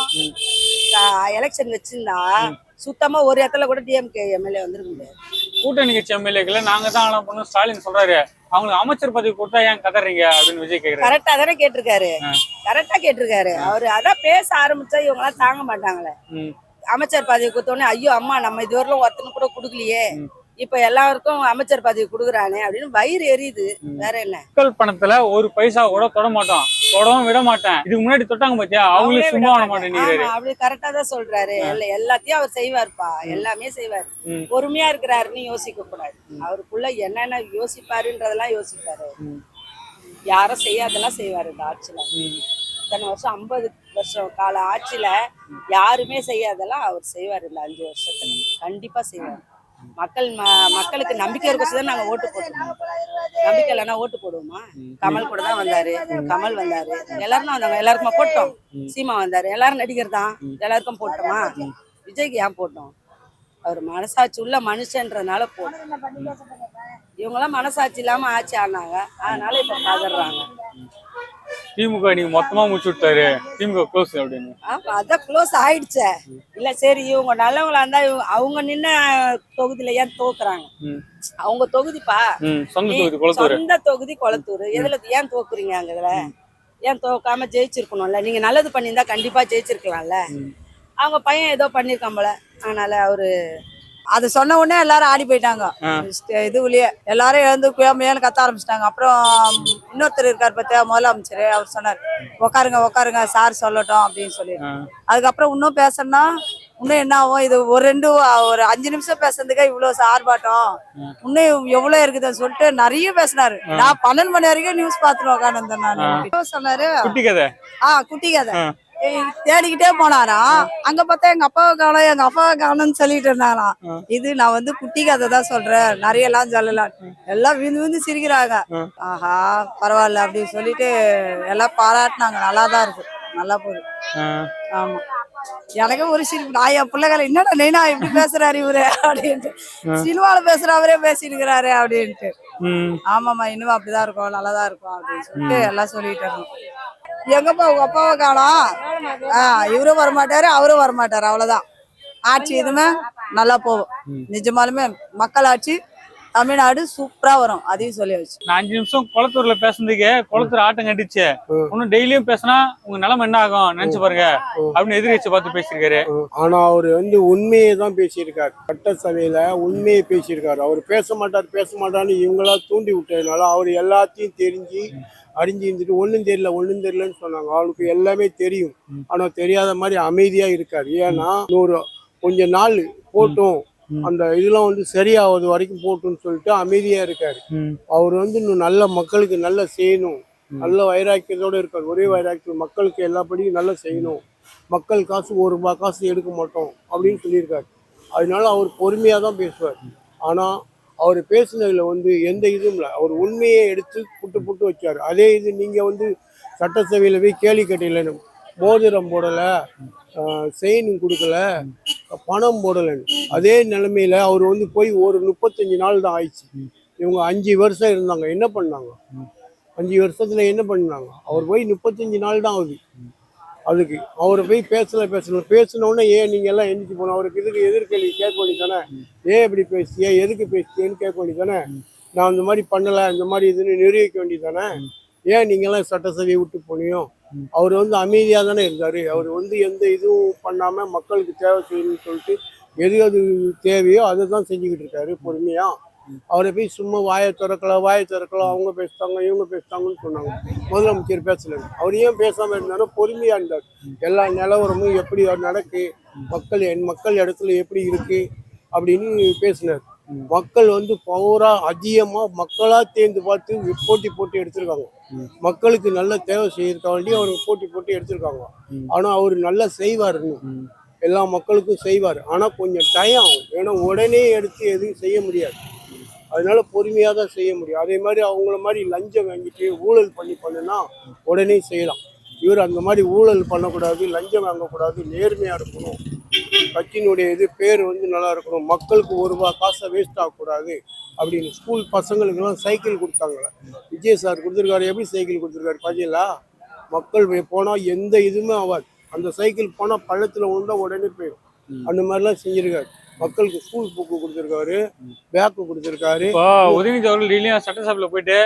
S6: எலெக்ஷன் வச்சிருந்தா சுத்தமா ஒரு இடத்துல கூட டிஎம்கே எம்எல்ஏ வந்திருக்க முடியாது.
S9: கூட்டணி கட்சி எம்எல்ஏக்களை நாங்க தான் ஆள பண்ணணும் ஸ்டாலின் சொல்றாரு. அவங்களுக்கு அமைச்சர் பதவி கொடுத்தா ஏன் கதறீங்க அப்படின்னு விஜய் கேக்குறாரு.
S6: கரெக்டா தானே கேட்டிருக்காரு. அவரு அதான் பேச ஆரம்பிச்சா இவங்க எல்லாம் தாங்க மாட்டாங்களே. அமைச்சர் பதவி கொடுத்தோடனே ஐயோ அம்மா நம்ம இதுவரையிலும் ஒருத்தனு கூட கொடுக்கலையே, இப்ப எல்லாருக்கும் அமைச்சர் பதவி கொடுக்குறானே அப்படின்னு வயிறு எரியுது. வேற என்ன,
S9: மக்கள் பணத்துல ஒரு பைசா கூட தொடவும் விட மாட்டேன். இதுக்கு முன்னாடி தொட்டாங்க பாத்தியா, அவங்களே சும்மா விட மாட்டேன்.
S6: அப்படி கரெக்டா தான் சொல்றாரு. எல்லாத்தையும் அவர் செய்வாருப்பா, எல்லாமே செய்வாரு. பொறுமையா இருக்கிறாருன்னு யோசிக்க கூடாது. அவருக்குள்ள என்னென்ன யோசிப்பாருன்றதெல்லாம் யோசிப்பாரு. யாரும் செய்யாதெல்லாம் செய்வாரு. இந்த ஆட்சியில இத்தனை வருஷம் 50 வருஷம் கால ஆட்சியில யாருமே செய்யாதெல்லாம் அவர் செய்வாரு. இந்த 5 வருஷத்துல கண்டிப்பா செய்வாரு. மக்களுக்கு நம்பிக்கை இருக்க நாங்க ஓட்டு போட்டோம். நம்பிக்கை இல்லைன்னா ஓட்டு போடுவோமா? கமல் கூட தான் வந்தாரு, எல்லாரும் தான் வந்தாங்க, எல்லாருக்குமா போட்டோம். சீமா வந்தாரு, எல்லாரும் நடிகர் தான், எல்லாருக்கும் போட்டோமா? விஜய்க்கு ஏன் போட்டோம்? அவர் மனசாட்சி உள்ள மனுஷன்றதுனால போட்டோம். இவங்கெல்லாம் மனசாட்சி இல்லாம ஆட்சி ஆனாங்க, அதனால இப்ப கதறாங்க.
S9: திமுக நீங்க மொத்தமா முடிச்சு விட்டாரு, திமுக க்ளோஸ் அப்படின்னு.
S6: அதான் க்ளோஸ் ஆயிடுச்சே. இல்ல சரி இவங்க நல்லவங்களா இருந்தா அவங்க நின்ன தொகுதியில ஏன் தோக்குறாங்க? அவங்க தொகுதிப்பா, சொந்த தொகுதி கொளத்தூர். எதுல ஏன் தோக்குறீங்க? அங்க இதுல ஏன் தோக்காம ஜெயிச்சிருக்கணும்ல? நீங்க நல்லது பண்ணியிருந்தா கண்டிப்பா ஜெயிச்சிருக்கலாம்ல. அவங்க பையன் ஏதோ பண்ணிருக்கான் போல, அதனால அவரு
S3: அது சொன்ன உடனே எல்லாரும் ஆடி போயிட்டாங்க. இதுலயே எல்லாரும் எழுந்து குயாமையான்னு கத்த ஆரம்பிச்சிட்டாங்க. அப்புறம் இன்னொருத்தர் இருக்காரு பத்தியா, முதலமைச்சர், அவர் சொன்னார் உட்காருங்க சார் சொல்லட்டும் அப்படின்னு சொல்லி. அதுக்கப்புறம் இன்னும் பேசணும்னா இன்னும் என்ன ஆகும்? இது ஒரு 5 நிமிஷம் பேசுறதுக்கே இவ்வளவு ஆர்ப்பாட்டம், இன்னும் எவ்வளவு இருக்குதுன்னு சொல்லிட்டு நிறைய பேசினாரு. நான் 12 மணி வரைக்கும் நியூஸ் பார்த்துட்டு உட்காந்து நான் சொன்னாரு. குட்டி கதை தேடிக்கிட்டே போனாரா. அங்க பார்த்தா எங்க அப்பாவை காணோம்னு சொல்லிட்டு இருந்தாங்களாம். இது நான் வந்து குட்டி கதை தான் சொல்றேன், நிறைய எல்லாம் சொல்லலாம். எல்லாம் விந்து சிரிக்கிறாங்க. ஆஹா பரவாயில்ல அப்படின்னு சொல்லிட்டு எல்லாம் பாராட்டினாங்க. நல்லாதான் இருக்கு, நல்லா போகுது. ஆமா, எனக்கு ஒரு சிரிப்பு. நான் என் பிள்ளைகளை என்னடா நெய்னா இப்படி பேசுறாரு இவரு அப்படின்ட்டு, சினிமாவில் பேசுற அவரே பேசிட்டு இருக்கிறாரு அப்படின்ட்டு. ஆமாம்மா இனிமே அப்படிதான் இருக்கும் நல்லதா இருக்கும் அப்படின்னு சொல்லிட்டு எல்லாம் சொல்லிட்டு இருக்கோம். எங்கப்பா உங்க அப்பாவை காணோம். இவரும் வரமாட்டாரு அவரும் வரமாட்டாரு அவ்வளவுதான். ஆட்சி இதுமே நல்லா போகும். நிஜமாலுமே மக்கள் ஆட்சி தமிழ்நாடு சூப்பரா வரும். அதையும் சொல்லி வச்சு
S9: நான் 5 நிமிஷம் குளத்தூர்ல பேசுனதுக்கு குளத்தூர் ஆட்டம் கட்டிச்சு. இன்னும் டெய்லியும் பேசினா உங்க நிலைமை என்ன ஆகும் நினைச்சு பாருங்க அப்படின்னு எதிர்கட்சி பார்த்து பேசியிருக்காரு.
S10: ஆனா அவர் உண்மையை தான் பேசியிருக்காரு. சட்டசபையில உண்மையை பேசியிருக்காரு. அவர் பேச மாட்டார்னு இவங்களா தூண்டி விட்டதுனால அவர் எல்லாத்தையும் தெரிஞ்சு அறிஞ்சு இருந்துட்டு ஒன்றும் தெரியலன்னு சொன்னாங்க. அவருக்கு எல்லாமே தெரியும். ஆனா தெரியாத மாதிரி அமைதியா இருக்காரு. ஏன்னா கொஞ்ச நாள் போட்டும் அந்த இதெல்லாம் சரியாவது வரைக்கும் போட்டுன்னு சொல்லிட்டு அமைதியா இருக்காரு. அவர் இன்னும் நல்ல மக்களுக்கு நல்லா செய்யணும், நல்ல வைராக்கியத்தோட இருக்காரு. ஒரே வைராக்கியம் மக்களுக்கு எல்லாப்படியும் நல்லா செய்யணும், மக்கள் காசு ₹1 காசு எடுக்க மாட்டோம் அப்படின்னு சொல்லியிருக்காரு. அதனால அவர் பொறுமையா தான் பேசுவார். ஆனா அவர் பேசுனதுல எந்த இதுவும் இல்லை. அவர் உண்மையை எடுத்து புட்டு வச்சாரு. அதே இது நீங்க சட்டசபையில போய் கேள்வி கேட்டீங்களேன்னு மோதிரம் போடல, செயின் கொடுக்கல, பணம் போடலைன்னு அதே நிலைமையில அவர் போய் ஒரு 35 நாள் தான் ஆயிடுச்சு. இவங்க 5 வருஷம் இருந்தாங்க. என்ன பண்ணாங்க? 5 வருஷத்துல என்ன பண்ணாங்க? அவர் போய் 35 நாள் தான் ஆகுது. அதுக்கு அவரை போய் பேசினோடனே ஏன் நீங்க எல்லாம் எந்திரிச்சு போனோம்? அவருக்கு இதுக்கு எதிர்கேள்வி கேட்க வேண்டியதானே? ஏன் இப்படி பேசிய, எதுக்கு பேசியேன்னு கேட்க வேண்டியதானே? நான் இந்த மாதிரி பண்ணல, இந்த மாதிரி இதுன்னு நிரூபிக்க வேண்டியதானே? ஏன் நீங்கெல்லாம் சட்டசபையை விட்டு போனியோ? அவர் அமைதியா தானே இருந்தாரு. அவர் எந்த இதுவும் பண்ணாம மக்களுக்கு தேவை செய்யணும்னு சொல்லிட்டு எது தேவையோ அதை தான் செஞ்சுக்கிட்டு இருக்காரு பொறுமையா. அவரை போய் சும்மா வாயை திறக்கலாம் அவங்க பேசுறாங்க இவங்க பேசுறாங்கன்னு சொன்னாங்க. முதலமைச்சர் பேசல. அவர் ஏன் பேசாம இருந்தாலும் பொறுமையா இருந்தார். எல்லா நிலவரமும் எப்படி நடக்கு, மக்கள் இடத்துல எப்படி இருக்கு அப்படின்னு பேசினார். மக்கள் பவரா அதிகமா மக்களா தேர்ந்து பார்த்து போட்டி எடுத்திருக்காங்க. மக்களுக்கு நல்ல தேவை செய்யறதுக்காக வேண்டி அவர் போட்டி எடுத்திருக்காங்க. ஆனா அவர் நல்லா செய்வாருன்னு எல்லா மக்களுக்கும் செய்வார். ஆனா கொஞ்சம் டைம் ஆகும். ஏன்னா உடனே எடுத்து எதுவும் செய்ய முடியாது. அதனால பொறுமையா தான் செய்ய முடியும். அதே மாதிரி அவங்கள மாதிரி லஞ்சம் வாங்கிட்டு ஊழல் பண்ணுனா உடனே செய்யலாம். இவர் அந்த மாதிரி ஊழல் பண்ணக்கூடாது, லஞ்சம் வாங்கக்கூடாது, நேர்மையா இருக்கணும், கட்சியினுடைய பேர் நல்லா இருக்கணும், மக்களுக்கு ₹1 காசை வேஸ்ட் ஆகக்கூடாது அப்படின்னு ஸ்கூல் பசங்களுக்கெல்லாம் சைக்கிள் கொடுத்தாங்களே. விஜய் சார் கொடுத்துருக்காரு. எப்படி சைக்கிள் கொடுத்துருக்காரு பார்த்தீங்களா? மக்கள் போனால் எந்த இதுவுமே ஆகாது. அந்த சைக்கிள் போனால் பள்ளத்தில் விழுந்தா உடனே போயிடும். அந்த மாதிரிலாம் செஞ்சிருக்காரு. மக்களுக்கு ஸ்கூல் புக்கு கொடுத்துருக்காரு, பேக்கு கொடுத்துருக்காரு.
S9: உதயநிதி அவர்கள் டெய்லியும் சட்டசபையில போயிட்டு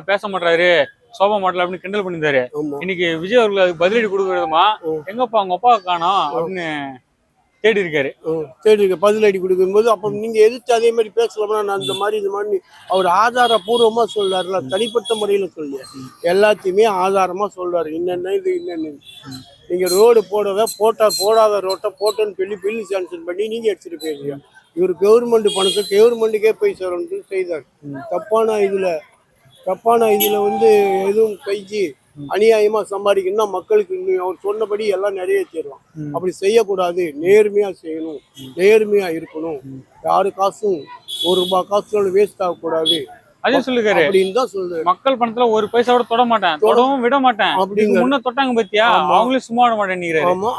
S9: பேச மாட்டாரு, சோபா மாடல் அப்படின்னு கிண்டல் பண்ணியிருந்தாரு. இன்னைக்கு விஜய் அவர்கள் அதுக்கு பதிலடி கொடுக்கறதுமா எங்கப்பா அவங்க அப்பா காணோம் அப்படின்னு தேடி இருக்காரு.
S10: பதிலடி கொடுக்கும்போது அப்ப நீங்க எதிர்த்து அதே மாதிரி பேசலாம்னா நான் இந்த மாதிரி அவர் ஆதாரபூர்வமா சொல்றாருல, தனிப்பட்ட முறையில சொல்லி எல்லாத்தையுமே ஆதாரமா சொல்றாரு. இன்னென்ன நீங்க ரோடு போடாத ரோட்டை போட்டோன்னு சொல்லி பில்லு சாங்ஷன் பண்ணி நீங்க எடுத்துட்டு போயிருக்கீங்க. இவர் கவர்மெண்ட் பணத்தை கவர்மெண்ட்டுக்கே போய் சேரணும்னு செய்தார். தப்பான இதுல எதுவும் கைச்சி அநியாயமா சம்பாதிக்கணும்னா மக்களுக்கு அவர் சொன்னபடி எல்லாம் நிறைவேற்றிடலாம். அப்படி செய்யக்கூடாது. நேர்மையா செய்யணும், நேர்மையா இருக்கணும். யாரு காசும் ₹1 காசு வேஸ்ட் ஆகக்கூடாது.
S9: அதே சொல்லுறாரு
S10: அப்படின்னு தான் சொல்றாரு.
S9: மக்கள் பணத்துல 1 பைசா கூட தொட மாட்டேன், தொடவும் விட மாட்டேன் அப்படின்னு முன்ன தொட்டாங்க பத்தியா, அவங்களே சும்மா விட மாட்டேன்.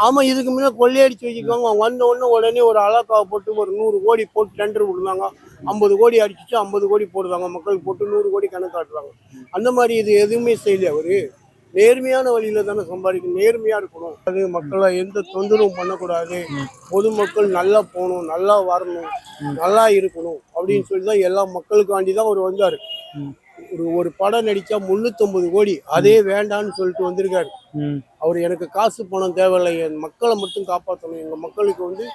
S10: ஆமா இதுக்கு முன்னாடி கொள்ளையடிச்சு வச்சுக்கோங்க. அவங்க உடனே ஒரு அலாக்காவை போட்டு ஒரு 100 கோடி போட்டு டெண்டர் விடுறாங்க. 50 கோடி அடிச்சுட்டு 50 கோடி போடுறாங்க. மக்களுக்கு போட்டு 100 கோடி கணக்கு காட்டுறாங்க. அந்த மாதிரி இது எதுவுமே செய்யல. அவரு நேர்மையான வழியில தானே சம்பாதிக்கணும், நேர்மையா இருக்கணும். அது மக்களை எந்த தொந்தரவும் பண்ணக்கூடாது, பொதுமக்கள் நல்லா போகணும், நல்லா வரணும், நல்லா இருக்கணும் அப்படின்னு சொல்லிதான் எல்லா மக்களுக்காண்டி தான் அவர் வந்தாரு. ஒரு படம் நடிச்சா 350 கோடி அதே வேண்டான்னு சொல்லிட்டு வந்திருக்காரு. அவர் எனக்கு காசு பணம் தேவையில்லை, என் மக்களை மட்டும் காப்பாற்றணும், எங்க மக்களுக்கு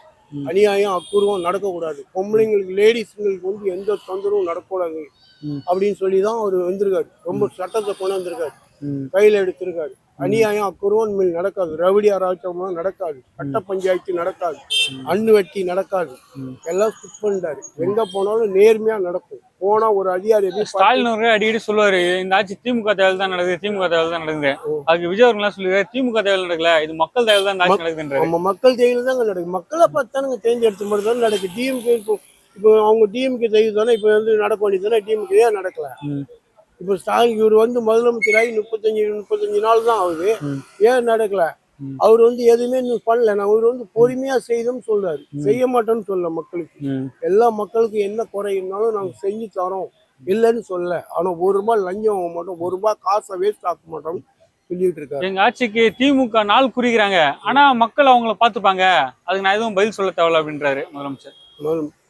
S10: அநியாயம் அக்குருவம் நடக்கக்கூடாது, பொம்பளைங்களுக்கு லேடிஸுங்களுக்கு எந்த தொந்தரவும் நடக்கக்கூடாது அப்படின்னு சொல்லிதான் அவர் வந்திருக்காரு. ரொம்ப சட்டத்தை கொண்டு வந்திருக்காரு, கையில எடுத்திருக்காரு. அநியாயம் அக்குருவம் மேல் நடக்காது, ரவுடி அராஜகம் நடக்காது, சட்ட பஞ்சாயத்து நடக்காது, அண்ணு வெட்டி நடக்காது, எல்லாம் ஸ்கிப் பண்ணிட்டாரு. எங்க போனாலும் நேர்மையா நடக்கும். போனா ஒரு அதிகாரி
S9: ஸ்டாலின் அவர்கள் அடிக்கடி சொல்லுவாரு, இந்த ஆட்சி திமுக தேவையில் தான் நடக்குது, திமுக தேவையில் தான் நடக்குது. அதுக்கு விஜய் அவர்கள் சொல்லுவாரு, திமுக தேவையில் நடக்கல, இது மக்கள் தேவையில் தான் ஆட்சி நடக்குதுன்ற.
S10: நம்ம மக்கள் தேவையில் தாங்க நடக்குது. மக்களை பார்த்தானுங்க தேர்ந்தெடுத்த மாதிரி தான் நடக்குது. டிஎம்கே இப்போ அவங்க டிஎம்கே செய்து தானே இப்போ நடக்க வேண்டியது தானே, டிஎம்கே ஏன் நடக்கல? இப்போ ஸ்டாலின் இவர் முதலமைச்சராகி 35 நாள் தான் ஆகுது, ஏன் நடக்கல? அவர் எதுவுமே பண்ணல. அவர் பொறுமையா செய்தோம்னு சொல்றாரு, செய்ய மாட்டோம்னு சொல்ல. மக்களுக்கு எல்லா மக்களுக்கும் என்ன குறை இருந்தாலும் நாங்க செஞ்சு தரோம் இல்லைன்னு சொல்ல. ஆனா ₹1 லஞ்சம் வாங்க மாட்டோம், ₹1 காசை வேஸ்ட் ஆக்க மாட்டோம் சொல்லிட்டு இருக்காரு.
S9: எங்க ஆட்சிக்கு திமுக நாள் குறிக்கிறாங்க, ஆனா மக்கள் அவங்கள பாத்துப்பாங்க, அதுக்கு நான் எதுவும் பதில் சொல்ல தேவையில்ல அப்படின்றாரு முதலமைச்சர்.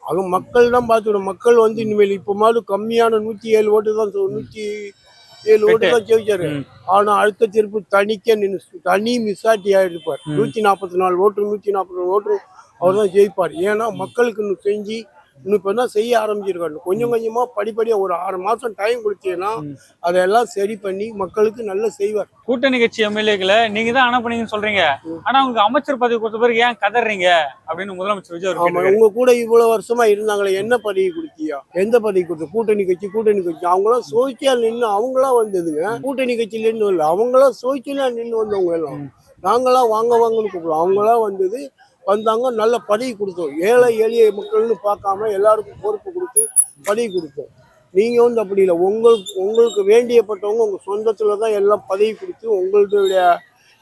S10: அது மக்கள் தான் பார்த்துக்கணும். மக்கள் வந்து இனிமேல் இப்போ மாதிரி கம்மியான 107 ஓட்டு தான் 107 ஓட்டு தான் ஜெயிச்சாரு. ஆனா அடுத்த தீர்ப்பு தனி மிசாட்டி ஆயிருப்பார். 144 ஓட்டு 144 ஓட்டு அவர் தான் ஜெயிப்பார். ஏன்னா மக்களுக்கு இன்னும் செஞ்சு இன்னும் இப்போ தான் செய்ய ஆரம்பிச்சிருக்காரு. கொஞ்சம் கொஞ்சமா படிப்படியா ஒரு 6 மாசம் டைம் கொடுத்தீங்கன்னா அதெல்லாம் சரி பண்ணி மக்களுக்கு நல்லா செய்வார்.
S9: கூட்டணி கட்சி எம்எல்ஏக்களை நீங்க தான் அனுப்புனீங்கன்னு சொல்றீங்க, ஆனா உங்களுக்கு அமைச்சர் பதவி கொடுத்த பிறகு ஏன் கதறீங்க அப்படின்னு முதலமைச்சர் விஜய் அவர் கேட்டிருக்காரு.
S10: உங்க கூட இவ்வளவு வருஷமா இருந்தாங்களே, என்ன பதவி கொடுத்தியா? எந்த பதவி கொடுத்த? கூட்டணி கட்சி அவங்களாம் சோசியா நின்று அவங்களாம் வந்ததுங்க. கூட்டணி கட்சியில நின்று இல்லை, அவங்களாம் சோசியலா நின்று வந்தவங்க எல்லாம். நாங்களாம் வாங்கன்னு கூப்பிடுவோம், அவங்களாம் வந்தாங்க, நல்ல பதவி கொடுத்தோம். ஏழை எளிய மக்கள்னு பார்க்காம எல்லாருக்கும் பொறுப்பு கொடுத்து பதவி கொடுத்தோம். நீங்க அப்படி இல்லை, உங்களுக்கு வேண்டியப்பட்டவங்க உங்க சொந்தத்துல தான் எல்லாம் பதவி கொடுத்து உங்களுடைய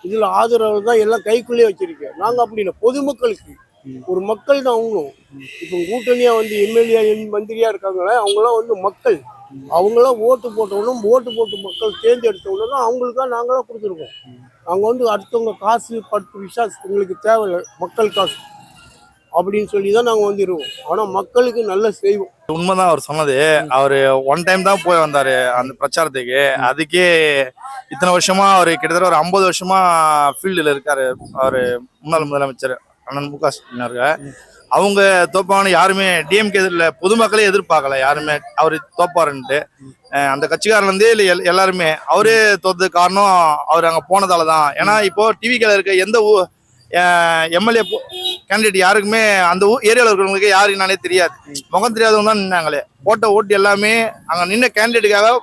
S10: இதுல ஆதரவு தான் எல்லாம் கைக்குள்ளேயே வச்சிருக்கேன். நாங்க அப்படி இல்லை, பொதுமக்களுக்கு ஒரு மக்கள் தான் அவங்களும். இப்போ கூட்டணியா எம்எல்ஏ மந்திரியா இருக்காங்களே, அவங்களாம் மக்கள். அவங்களாம் ஓட்டு போட்டு மக்கள் தேர்ந்தெடுத்தவங்க தான் அவங்களுக்காக நாங்களாம் கொடுத்துருக்கோம். நாங்கள் அடுத்தவங்க காசு 10 பைசா எங்களுக்கு தேவையில்லை, மக்கள் காசு அப்படின்னு சொல்லி தான் நாங்கள் இருக்கோம். ஆனால் மக்களுக்கு நல்லா செய்வோம்.
S7: உண்மைதான் அவர் சொன்னது. அவரு ஒன் டைம் தான் போய் வந்தாரு அந்த பிரச்சாரத்துக்கு. அதுக்கே இத்தனை வருஷமா அவரு கிட்டத்தட்ட ஒரு 50 வருஷமா ஃபீல்டுல இருக்காரு. அவரு முன்னாள் முதலமைச்சர் அண்ணன் மு க ஸ்டாலின் அவங்க தோப்பான்னு யாருமே டிஎம்கே பொதுமக்களே எதிர்பார்க்கல யாருமே அவரு தோப்பாருன்ட்டு. அந்த கட்சிக்காரன் இல்லை எல்லாருமே அவரே தோத்தது காரணம் அவர் அங்க போனதால தான். ஏன்னா இப்போ டிவிக்கில் இருக்க எந்த எம்எல்ஏ கேண்டிடேட் யாருக்குமே அந்த ஏரியாவில் இருக்கிறவங்களுக்கு யாரு என்னன்னே தெரியாது. முகம் தெரியாதவங்க தான் நின்னாங்களே. போட்ட ஓட்டு எல்லாமே அங்க நின்ன கேண்டிடேட்டுக்காக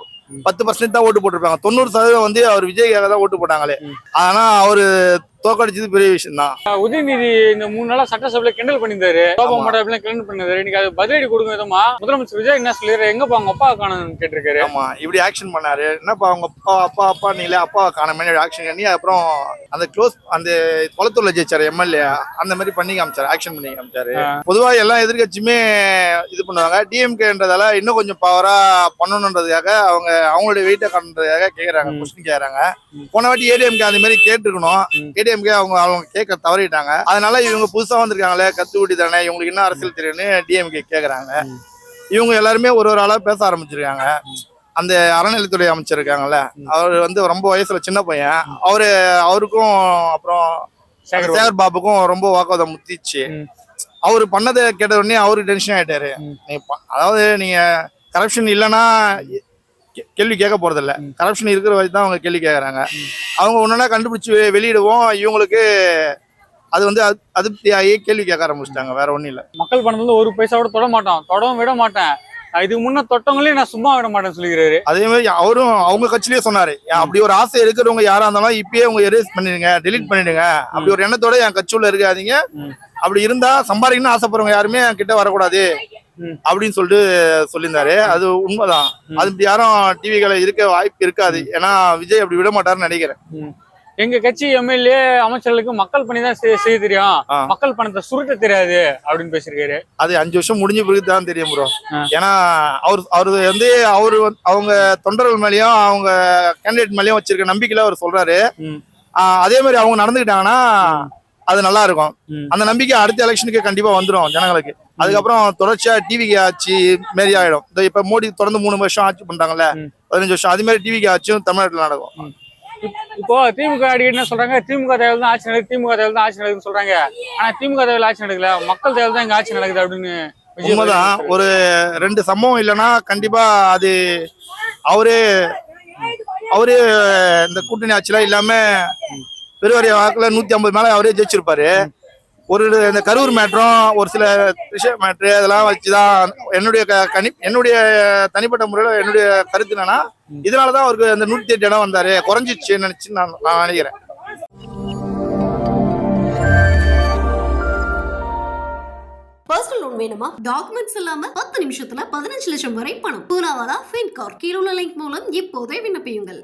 S7: 10% தான் ஓட்டு போட்டிருப்பாங்க. 90% அவர் விஜய்க்காக தான் ஓட்டு போட்டாங்களே. ஆனா அவரு தோக்கடிச்சது பெரிய விஷயம் தான்.
S9: உதயநிதி இந்த 3 நாளா சட்டசபையில கிண்டல் பண்ணியிருந்தாரு, சோபா மாடல் கிண்டல் பண்ணிருந்தாரு. இன்னைக்கு அது பதிலடி கொடுக்கும் விதமா முதலமைச்சர் விஜய் என்ன சொல்லிடுறாரு, எங்கப்பா அவங்க அப்பா காணணும்னு கேட்டிருக்காரு.
S7: ஆமா, இப்படி ஆக்ஷன் பண்ணாரு. என்னப்பா அவங்க அப்பா நீங்களே அப்பாவை காண ஆக்ஷன் பண்ணி அப்புறம் அந்த அந்த குளத்தூர்ல ஜெயிச்சாரு எம்எல்ஏ, அந்த மாதிரி பண்ணி காமிச்சாரு, ஆக்ஷன் பண்ணி காமிச்சாரு. பொதுவா எல்லா எதிர்கட்சியுமே இது பண்ணுவாங்க. டிஎம்கேன்றதால இன்னும் கொஞ்சம் பவரா பண்ணணுன்றதுக்காக அவங்களுடைய வெயிட்டை காட்டுறதுக்காக கேக்குறாங்க, கொஸ்டின் கேக்குறாங்க. போன வாட்டி ஏடிஎம்கே அந்த மாதிரி கேட்டிருக்கணும். ஏடிஎம்கே அவங்க கேட்க தவறிட்டாங்க. அதனால இவங்க புதுசா வந்திருக்காங்களே, கத்துக்குட்டி தானே, இவங்களுக்கு என்ன அரசியல் தெரியும்னு டிஎம்கே கேக்குறாங்க. இவங்க எல்லாருமே ஒரு ஆளா பேச ஆரம்பிச்சிருக்காங்க. அந்த அறநிலைத்துறை அமைச்சர் இருக்காங்கல்ல, அவர் ரொம்ப வயசுல சின்ன பையன். அவருக்கும் அப்புறம் சேகர் பாபுக்கும் ரொம்ப வாக்குவாதம் முத்திச்சு. அவரு பண்ணதை கேட்ட உடனே அவரு டென்ஷன் ஆயிட்டாரு. அதாவது நீங்க கரப்ஷன் இல்லைன்னா கேள்வி கேட்க போறதில்ல, கரப்ஷன் இருக்கிற வரைக்கும் தான் அவங்க கேள்வி கேட்கறாங்க. அவங்க ஒன்னொன்னா கண்டுபிடிச்சு வெளியிடுவோம், இவங்களுக்கு அது அதிருப்தியாகி கேள்வி கேட்க ஆரம்பிச்சிட்டாங்க. வேற ஒண்ணும் இல்ல.
S9: மக்கள் பணத்துல 1 பைசாவோட தொடவும் விட மாட்டேன், இதுக்கு முன்ன தொட்டவங்களே நான் சும்மா விட மாட்டேன்னு சொல்லிக்கிறாரு. அதே
S7: மாதிரி அவரும் அவங்க கட்சியிலேயே சொன்னாரு, அப்படி ஒரு ஆசை இருக்கிறவங்க யாரா இருந்தாலும் இப்பயே உங்க எரேஸ் பண்ணிடுங்க, டெலிட் பண்ணிடுங்க. அப்படி ஒரு எண்ணத்தோட என் கட்சியுள்ள இருக்காதீங்க. அப்படி இருந்தா சம்பாதிக்கணும்னு ஆசைப்படுறவங்க யாருமே என் கிட்ட வரக்கூடாது அப்படின்னு சொல்லியிருந்தாரு. அது உண்மைதான். அது இப்படி யாரும் டிவிகளை இருக்க வாய்ப்பு இருக்காது. ஏன்னா விஜய் அப்படி விட மாட்டாருன்னு நினைக்கிறேன்.
S9: எங்க கட்சி எம்எல்ஏ அமைச்சர்களுக்கு மக்கள் பணி தான் செய்ய தெரியும், மக்கள் பணத்தை சுருட்ட தெரியாது அப்படின்னு பேசிருக்காரு.
S7: அது 5 வருஷம் முடிஞ்ச பிறகு தான் தெரியும் ப்ரோ. ஏன்னா அவங்க தொண்டர்கள் மேலயும் அவங்க கேண்டிடேட் மேலயும் வச்சிருக்க நம்பிக்கையில அவர் சொல்றாரு. அதே மாதிரி அவங்க நடந்துக்கிட்டாங்கன்னா அது நல்லா இருக்கும். அந்த நம்பிக்கை அடுத்த எலெக்ஷனுக்கு கண்டிப்பா வந்துடும் ஜனங்களுக்கு. அதுக்கப்புறம் தொடர்ச்சியா டிவிக்கு ஆட்சி மாரி ஆயிடும். இப்ப மோடி தொடர்ந்து 3 வருஷம் ஆட்சி பண்றாங்கல்ல, 15 வருஷம், அது மாதிரி டிவிக்கு ஆட்சியும் தமிழ்நாட்டில் நடக்கும்.
S9: இப்போ திமுக அடிக்கடி என்ன சொல்றாங்க, திமுக தேவையில் தான் ஆட்சி நடக்குது, திமுக தேவையில் தான் ஆட்சி நடக்குதுன்னு சொல்றாங்க. ஆனா திமுக தேவையில் ஆட்சி நடக்கல, மக்கள் தேவையில் தான் இங்க ஆட்சி நடக்குது அப்படின்னு.
S7: உண்மைதான். ஒரு 2 சம்பவம் இல்லைன்னா கண்டிப்பா அது அவரே இந்த கூட்டணி ஆட்சியில இல்லாம பெருவாரிய வாக்குல 150 மேல அவரே ஜெயிச்சிருப்பாரு. இந்த கரூர் மேட்டரும் ஒரு சில விஷய மேட்ரு அதெல்லாம் வச்சுதான் என்னுடைய தனிப்பட்ட முறையில் என்னுடைய கருத்து என்னன்னா, இதனாலதான் அவருக்கு அந்த 108 இடம் வந்தாரு, குறைஞ்சிச்சு நினைச்சு நான் நினைக்கிறேன்.
S8: பர்சனல் லோன் வேணுமா? டாக்குமெண்ட்ஸ் இல்லாம 10 நிமிஷத்துல 15 லட்சம் வரை பணம். பூலாவாலா ஃபின்கார். கீழே உள்ள லிங்க் மூலம் இப்போதே விண்ணப்பியுங்கள்.